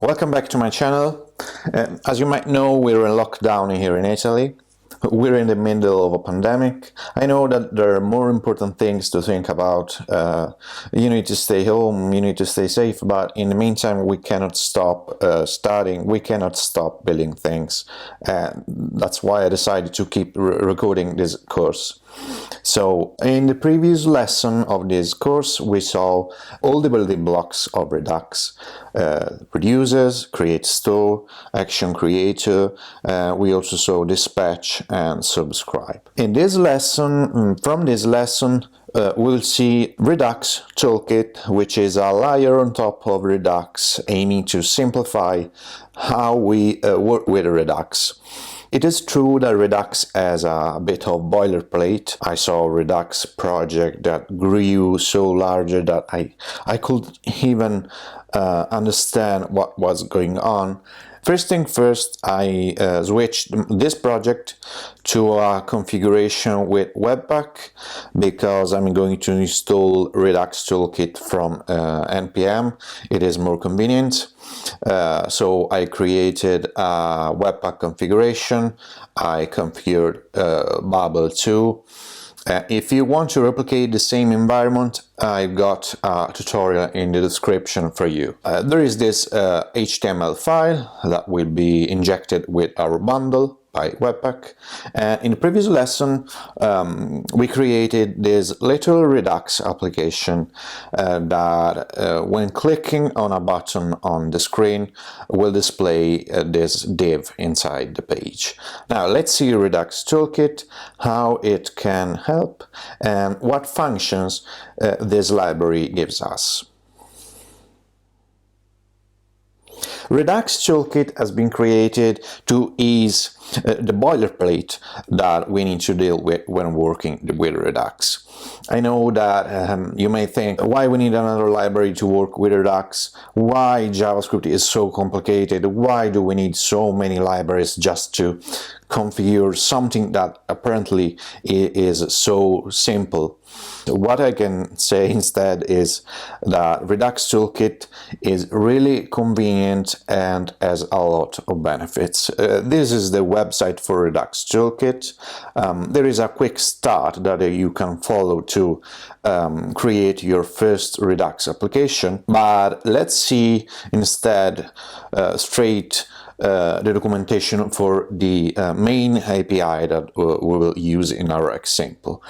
Welcome back to my channel. As you might know, we're in lockdown here in Italy. We're in the middle of a pandemic. I know that there are more important things to think about. You need to stay home, you need to stay safe, but in the meantime we cannot stop studying, we cannot stop building things. That's why I decided to keep recording this course. So, in the previous lesson of this course, we saw all the building blocks of Redux, reducers, createStore, action creator, we also saw dispatch and subscribe. In this lesson, from this lesson, we'll see Redux Toolkit, which is a layer on top of Redux, aiming to simplify how we work with Redux. It is true that Redux has a bit of boilerplate. I saw a Redux project that grew so large that I could even understand what was going on. First thing first, I switched this project to a configuration with Webpack because I'm going to install Redux Toolkit from npm. It is more convenient. So I created a Webpack configuration. I configured Bubble 2. If you want to replicate the same environment, I've got a tutorial in the description for you. There is this HTML file that will be injected with our bundle by Webpack. And in the previous lesson, we created this little Redux application that when clicking on a button on the screen will display this div inside the page. Now let's see Redux Toolkit, how it can help and what functions this library gives us. Redux Toolkit has been created to ease the boilerplate that we need to deal with when working with Redux. I know that you may think, why we need another library to work with Redux? Why JavaScript is so complicated? Why do we need so many libraries just to configure something that apparently is so simple? What I can say instead is that Redux Toolkit is really convenient and has a lot of benefits. This is the website for Redux Toolkit. There is a quick start that you can follow to create your first Redux application, but let's see instead straight the documentation for the main API that we will use in our example.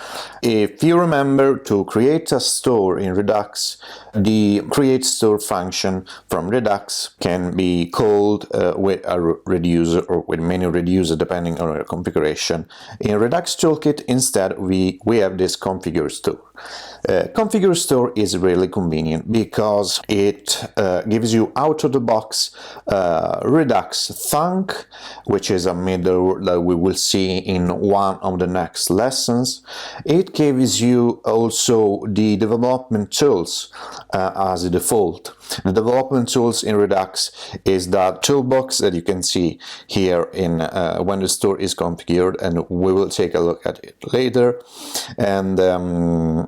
If you remember, to create a store in Redux, the createStore function from Redux can be called with a reducer or with many reducer depending on your configuration. In Redux Toolkit instead we have this configureStore. configureStore is really convenient because it gives you out of the box Redux Thunk, which is a middleware that we will see in one of the next lessons. It gives you also the development tools as a default. The development tools in Redux is that toolbox that you can see here in when the store is configured, and we will take a look at it later. And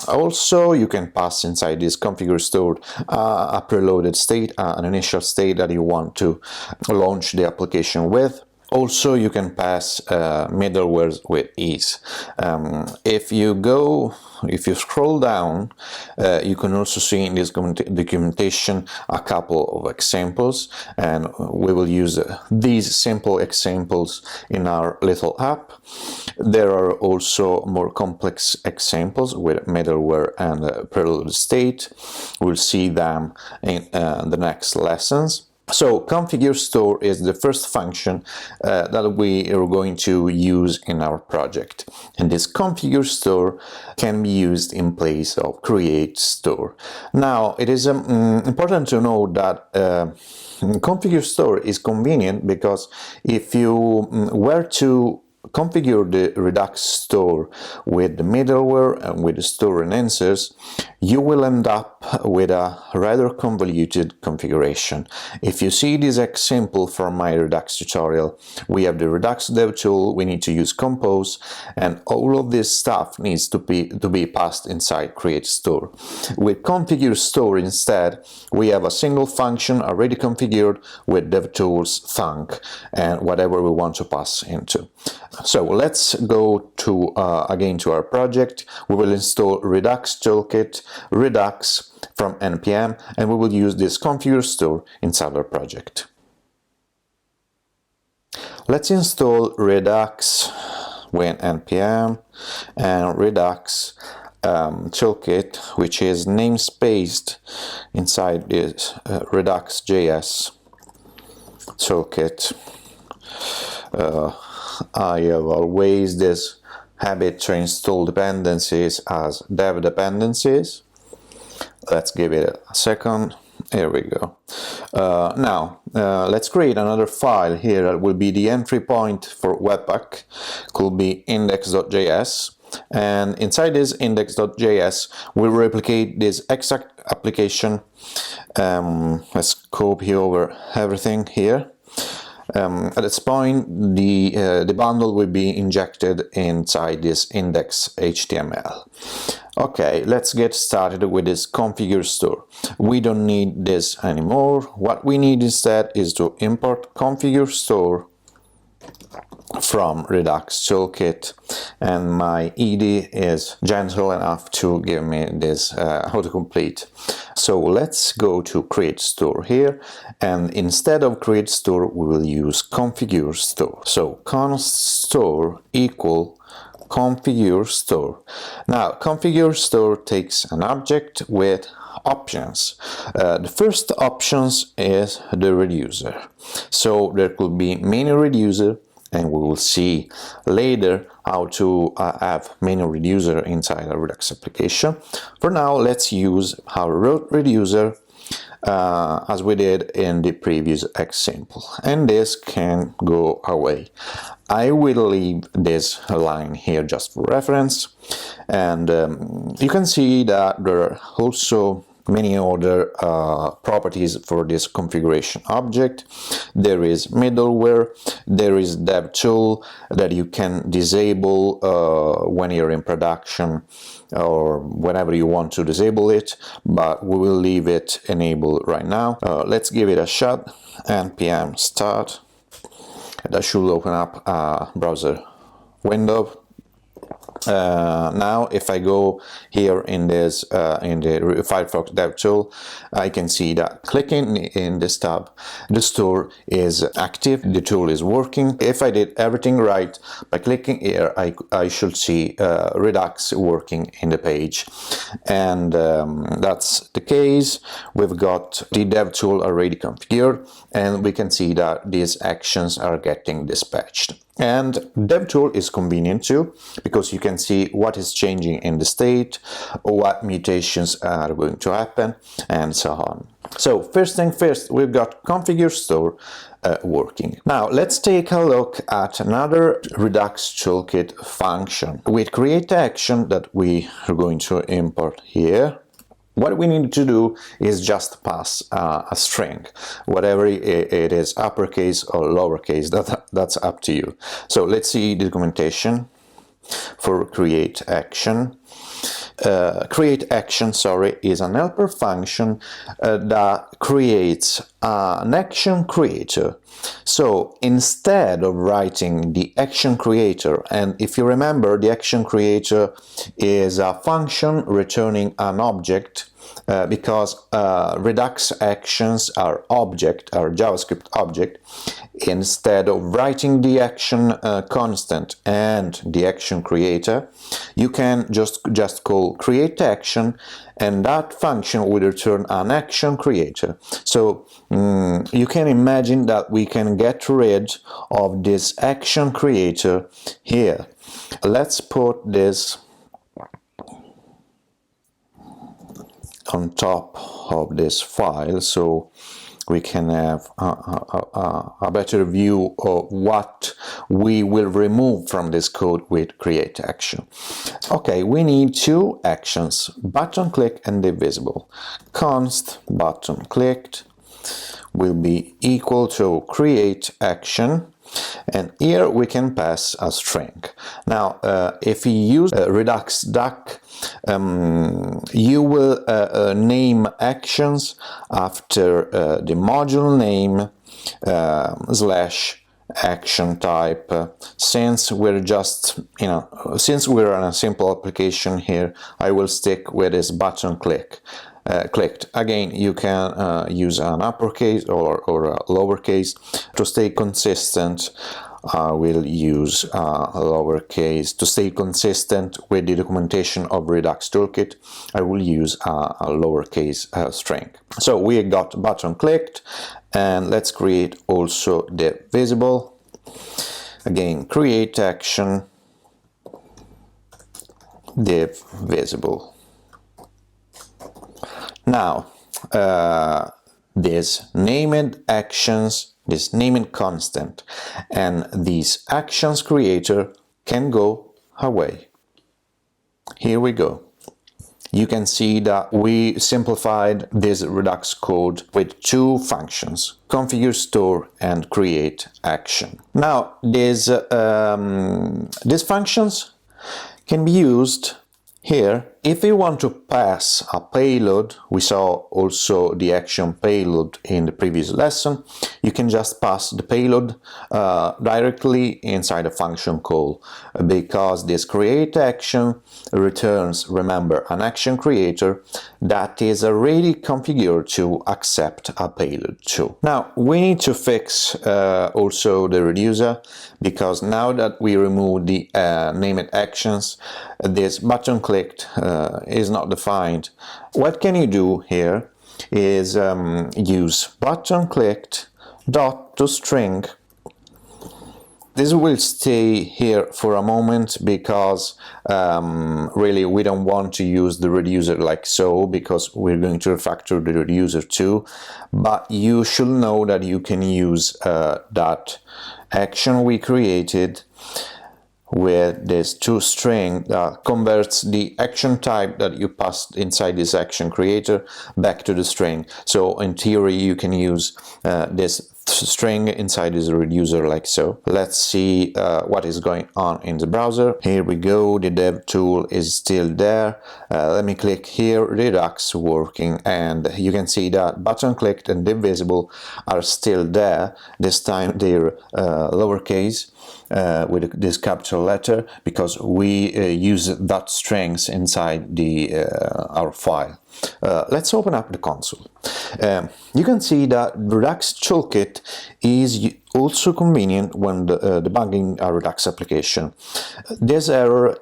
also you can pass inside this configureStore a preloaded state, an initial state that you want to launch the application with. Also, you can pass middlewares with ease. If you scroll down, you can also see in this documentation a couple of examples, and we will use these simple examples in our little app. There are also more complex examples with middleware and preloaded state. We'll see them in the next lessons. So configureStore is the first function that we are going to use in our project, and this configureStore can be used in place of createStore. Now it is important to know that configureStore is convenient because if you were to configure the Redux store with the middleware and with the store enhancers, you will end up with a rather convoluted configuration. If you see this example from my Redux tutorial, we have the Redux dev tool, we need to use compose, and all of this stuff needs to be passed inside createStore. With configureStore instead, we have a single function already configured with devtools thunk and whatever we want to pass into. So let's go to again to our project. We will install Redux Toolkit, Redux from npm, and we will use this configureStore inside our project. Let's install Redux with npm and Redux Toolkit, which is namespaced inside this Redux.js toolkit. I have always this habit to install dependencies as dev dependencies. Let's give it a second. Here we go. Now, let's create another file here that will be the entry point for Webpack. Could be index.js. And inside this index.js, we'll replicate this exact application. Let's copy over everything here. At this point, the bundle will be injected inside this index.html. Okay, let's get started with this configureStore. We don't need this anymore. What we need instead is to import configureStore from Redux Toolkit, and my ED is gentle enough to give me this autocomplete. So let's go to createStore here, and instead of createStore we will use configureStore. So const store equal configureStore. Now configureStore takes an object with options. The first options is the reducer. So there could be many reducer, and we will see later how to have many reducer inside a Redux application. For now, let's use our root reducer as we did in the previous example, and this can go away. I will leave this line here just for reference, and you can see that there are also many other properties for this configuration object. There is middleware, there is DevTool that you can disable when you're in production or whenever you want to disable it, but we will leave it enabled right now. Let's give it a shot. npm start. That should open up a browser window. Now if I go here in this in the Firefox DevTool, I can see that clicking in this tab, the store is active, the tool is working. If I did everything right, by clicking here I should see Redux working in the page, and that's the case. We've got the DevTool already configured, and we can see that these actions are getting dispatched. And DevTool is convenient too, because you can see what is changing in the state, what mutations are going to happen, and so on. So first thing first, we've got configureStore working. Now let's take a look at another Redux Toolkit function with createAction that we are going to import here. What we need to do is just pass a string, whatever it is, uppercase or lowercase, that's up to you. So let's see the documentation for createAction. CreateAction, sorry, is an helper function that creates an action creator. So instead of writing the action creator, and if you remember, the action creator is a function returning an object, because Redux actions are JavaScript object. Instead of writing the action constant and the action creator, you can just call createAction, and that function will return an action creator. So you can imagine that we can get rid of this action creator here. Let's put this on top of this file, so we can have a better view of what we will remove from this code with createAction. Okay, we need two actions, button click and divisible. Const button clicked will be equal to createAction, and here we can pass a string. Now, if you use Redux Duck, you will name actions after the module name / action type. Since we're just, since we're on a simple application here, I will stick with this button clicked. Again, you can use an uppercase or a lowercase. To stay consistent, I will use a lowercase. To stay consistent with the documentation of Redux Toolkit, I will use a lowercase string. So we got button clicked, and let's create also the visible. Again, createAction, div visible. Now, this named actions, this named constant, and these actions creator can go away. Here we go. You can see that we simplified this Redux code with two functions, configureStore and createAction. Now, these functions can be used here if you want to pass a payload. We saw also the action payload in the previous lesson. You can just pass the payload directly inside a function call, because this createAction returns, remember, an action creator that is already configured to accept a payload too. Now we need to fix also the reducer, because now that we remove the named actions, this button clicked is not defined. What can you do here is use button clicked dot to string. This will stay here for a moment, because really we don't want to use the reducer like so, because we're going to refactor the reducer too. But you should know that you can use that action we created with this toString that converts the action type that you passed inside this action creator back to the string. So in theory you can use this string inside this reducer like so. Let's see what is going on in the browser. Here we go, the dev tool is still there. Let me click here, Redux working, and you can see that button clicked and divisible are still there. This time they're lowercase with this capital letter, because we use dot strings inside the our file. Let's open up the console. You can see that Redux Toolkit is also convenient when debugging a Redux application. This error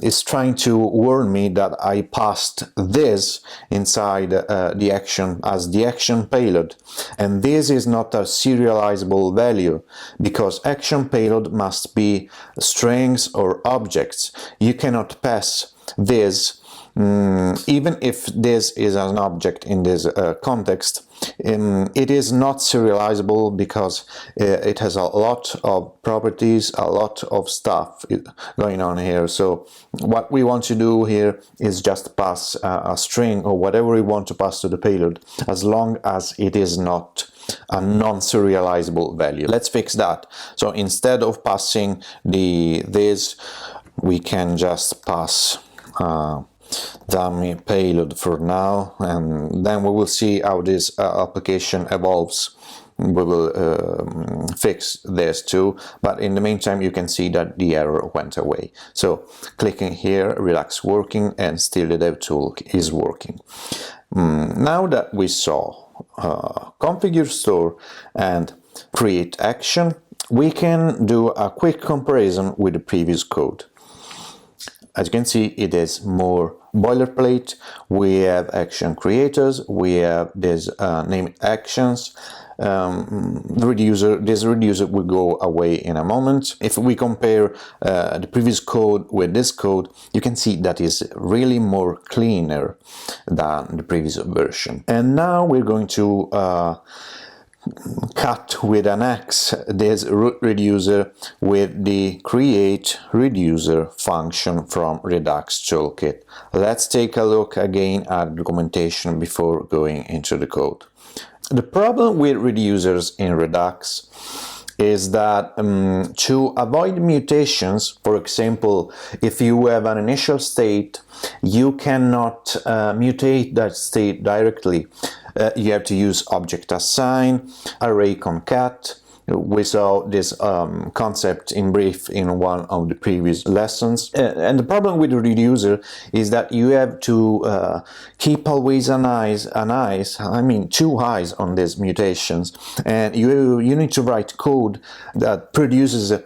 is trying to warn me that I passed this inside the action as the action payload, and this is not a serializable value, because action payload must be strings or objects. You cannot pass this. Even if this is an object in this context, it is not serializable, because it has a lot of properties, a lot of stuff going on here. So what we want to do here is just pass a string or whatever we want to pass to the payload, as long as it is not a non-serializable value. Let's fix that. So instead of passing this, we can just pass dummy payload for now, and then we will see how this application evolves. We will fix this too, but in the meantime you can see that the error went away. So clicking here, Redux working, and still the dev tool is working. Now that we saw configureStore and createAction, we can do a quick comparison with the previous code. As you can see, it is more boilerplate. We have action creators, we have these named actions, this reducer will go away in a moment. If we compare the previous code with this code, you can see that is really more cleaner than the previous version. And now we're going to cut with an X this root reducer with the createReducer function from Redux Toolkit. Let's take a look again at the documentation before going into the code. The problem with reducers in Redux is that to avoid mutations, for example, if you have an initial state, you cannot mutate that state directly. You have to use object assign, array concat. We saw this concept in brief in one of the previous lessons. And the problem with the reducer is that you have to keep always two eyes on these mutations. And you need to write code that produces a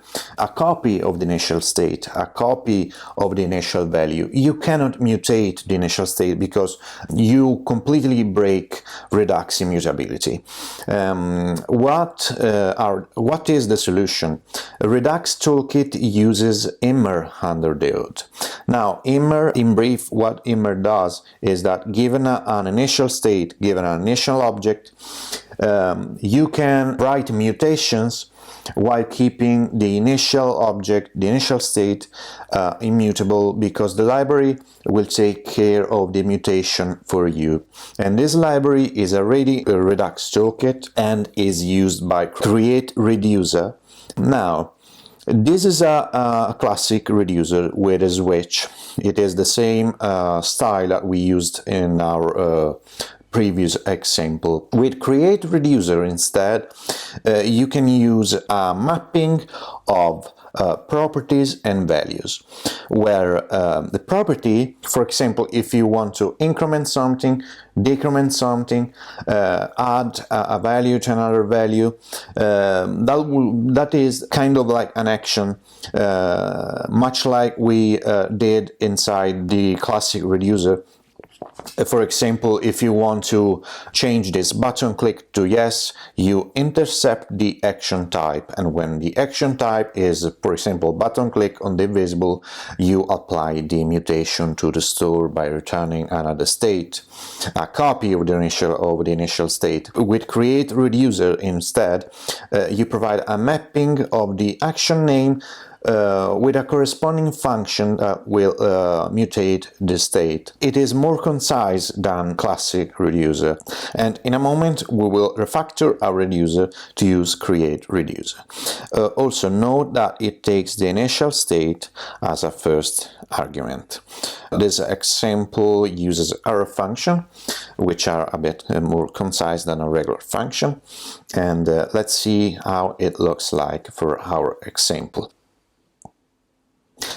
copy of the initial state, a copy of the initial value. You cannot mutate the initial state because you completely break Redux immutability. What is the solution? Redux Toolkit uses immer under the hood. Now, immer, in brief, what immer does is that given an initial state, given an initial object, you can write mutations while keeping the initial object, the initial state, immutable, because the library will take care of the mutation for you. And this library is already a Redux Toolkit and is used by createReducer. Now, this is a classic reducer with a switch. It is the same style that we used in our previous example. With createReducer instead, you can use a mapping of properties and values, where the property, for example, if you want to increment something, decrement something, add a value to another value, that is kind of like an action, much like we did inside the classic reducer. For example, if you want to change this button click to yes, you intercept the action type, and when the action type is, for example, button click on the visible, you apply the mutation to the store by returning another state, a copy of the initial state. With createReducer instead, you provide a mapping of the action name with a corresponding function that will mutate the state. It is more concise than classic reducer, and in a moment we will refactor our reducer to use createReducer. Also note that it takes the initial state as a first argument. This example uses arrow function, which are a bit more concise than a regular function, and let's see how it looks like for our example.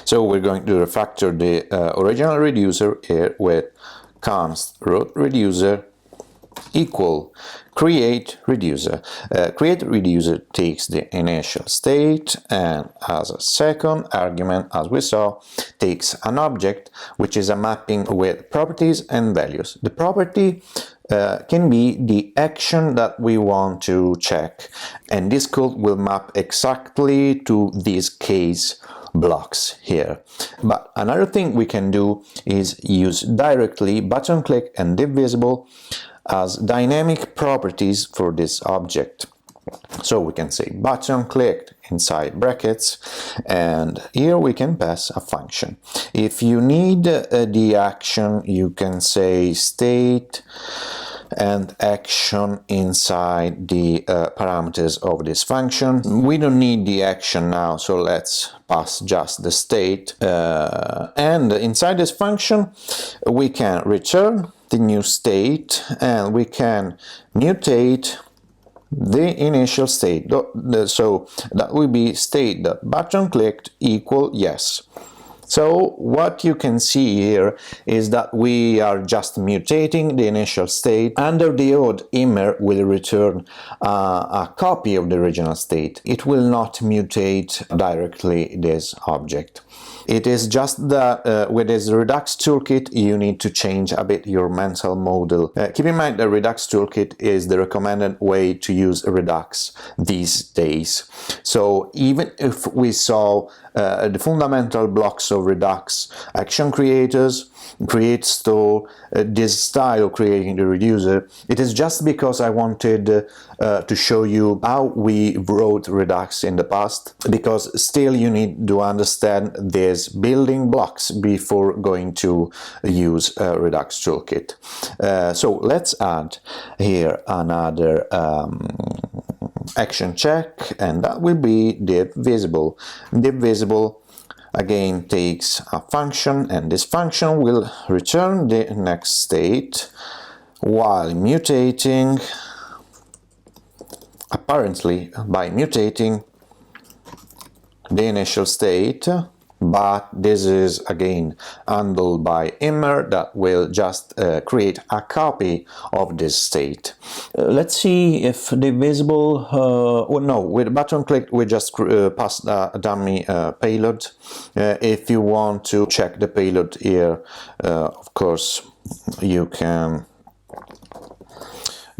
So we're going to refactor the original reducer here with const root reducer equal createReducer. createReducer takes the initial state and as a second argument, as we saw, takes an object which is a mapping with properties and values. The property can be the action that we want to check, and this code will map exactly to this case blocks here. But another thing we can do is use directly button click and divisible as dynamic properties for this object. So we can say button clicked inside brackets, and here we can pass a function. If you need the action, you can say state and action inside the parameters of this function. We don't need the action now, so let's pass just the state. And inside this function, we can return the new state, and we can mutate the initial state. So that will be state that button clicked equal yes. So what you can see here is that we are just mutating the initial state. Under the odd, immer will return a copy of the original state. It will not mutate directly this object. It is just that with this Redux Toolkit you need to change a bit your mental model. Keep in mind that Redux Toolkit is the recommended way to use Redux these days. So even if we saw the fundamental blocks of Redux, action creators, createStore, this style of creating the reducer, it is just because I wanted to show you how we wrote Redux in the past, because still you need to understand these building blocks before going to use Redux Toolkit. So let's add here another action check, and that will be div visible. Div visible again takes a function, and this function will return the next state while mutating, apparently by mutating the initial state, but this is again handled by immer that will just create a copy of this state. Let's see if the visible, oh no, with button click we just passed a dummy payload. If you want to check the payload here, of course you can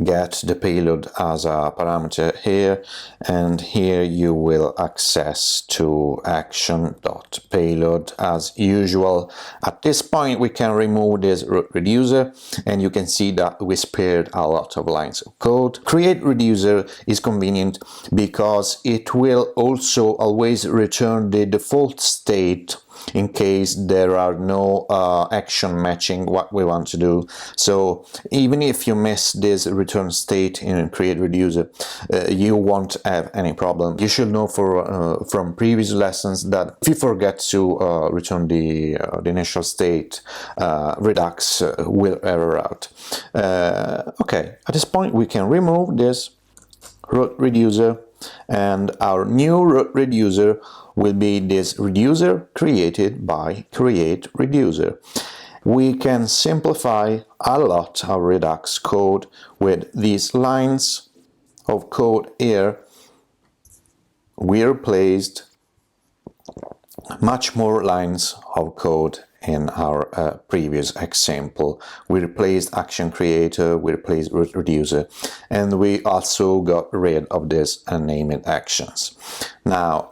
get the payload as a parameter here, and here you will access to action.payload as usual. At this point we can remove this reducer, and you can see that we spared a lot of lines of code. createReducer is convenient because it will also always return the default state in case there are no action matching what we want to do. So even if you miss this return state in createReducer, you won't have any problem. You should know from previous lessons that if you forget to return the initial state, Redux will error out. Okay, at this point we can remove this root reducer, and our new root reducer will be this reducer created by createReducer. We can simplify a lot our Redux code with these lines of code here. We replaced much more lines of code in our previous example. We replaced action creator, we replaced reducer, and we also got rid of this named actions. Now,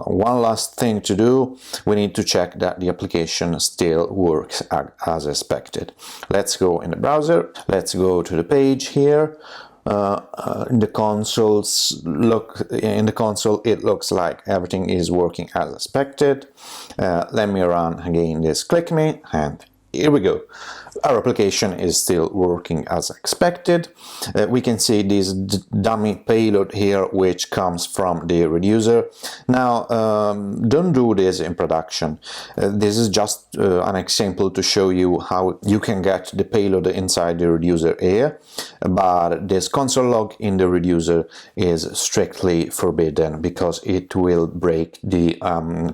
one last thing to do, we need to check that the application still works as expected. Let's go in the browser, let's go to the page here. In the console it looks like everything is working as expected. Let me run again this click me, and here we go. Our application is still working as expected. We can see this dummy payload here, which comes from the reducer. Now, don't do this in production. This is just an example to show you how you can get the payload inside the reducer here, but this console log in the reducer is strictly forbidden because it will break the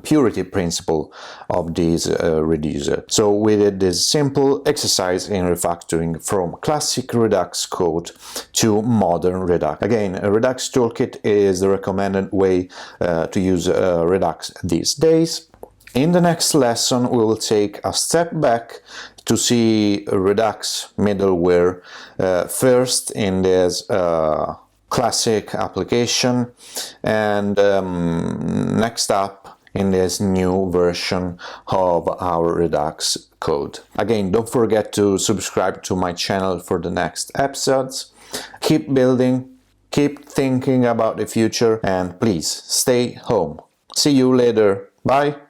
purity principle of this reducer. So we did this simple exercise in refactoring from classic Redux code to modern Redux. Again, Redux Toolkit is the recommended way to use Redux these days. In the next lesson, we will take a step back to see Redux middleware first in this classic application, and next up in this new version of our Redux code. Again, don't forget to subscribe to my channel for the next episodes. Keep building, keep thinking about the future, and please stay home. See you later. Bye.